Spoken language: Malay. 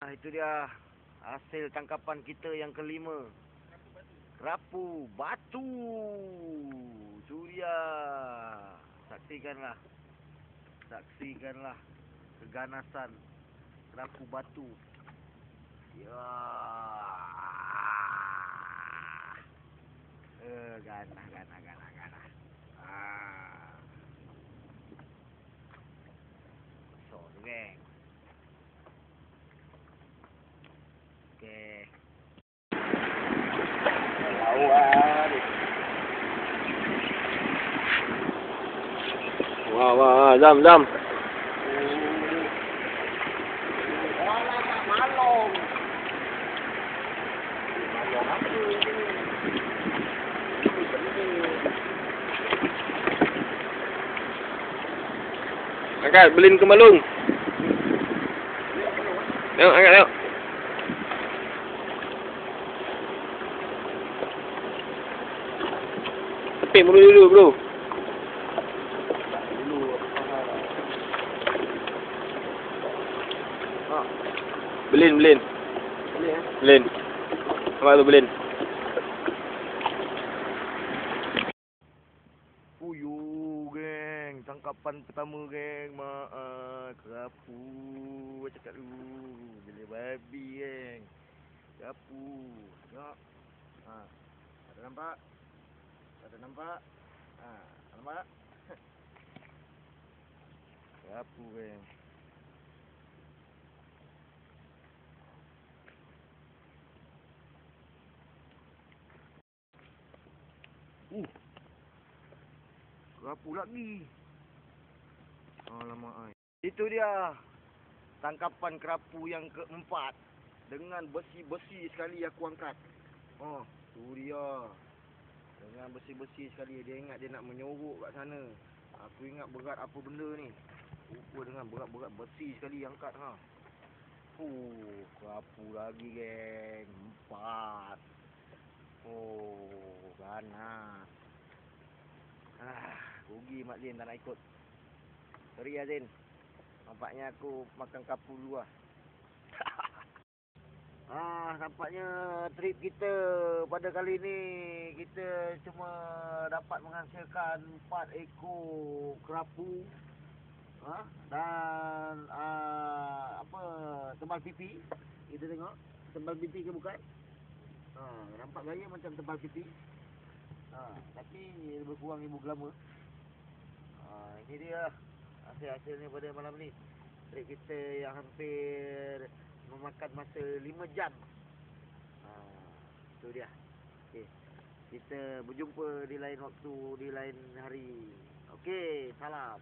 Itu dia hasil tangkapan kita yang kelima. Kerapu batu. Itu dia. Saksikanlah keganasan kerapu batu. Ya. Ganah. So, geng. Okey. Lawan. Wah, jam. Alamak, malong. Malong apa ini? Angkat, belin ke malung. Tengok, angkat tengok. Tepik mulu dulu, bro. Belin. Belin. Apa tu belin? Geng. Tangkapan pertama, geng. Kerapu. Cakap dulu. Bila babi, geng. Kerapu. Tengok. Ada nampak? Nampak? Kerapu, geng. Kerapu lagi. Alamak, ai. Itu dia tangkapan kerapu yang keempat. Dengan besi-besi sekali aku angkat. Tu dia. Dengan besi-besi sekali. Dia ingat dia nak menyorok kat sana. Aku ingat berat apa benda ni. Rupa dengan berat-berat besi sekali angkat. Kerapu lagi, geng. 4. Ganas. Rugi Mak Zin tak nak ikut. Sorry ya Zin. Nampaknya aku makan kerapu dulu lah. Nampaknya trip kita pada kali ni kita cuma dapat menghasilkan 4 ekor kerapu. Dan tembal pipi. Kita tengok tembal pipi ke bukan? Nampak gaya macam tembal pipi. Tapi lebih kurang 1000 gram. Ini dia hasil-hasilnya pada malam ni. Trip kita yang hampir memakan masa 5 jam. Itu dia. Okey. Kita berjumpa di lain waktu, di lain hari. Okey, salam.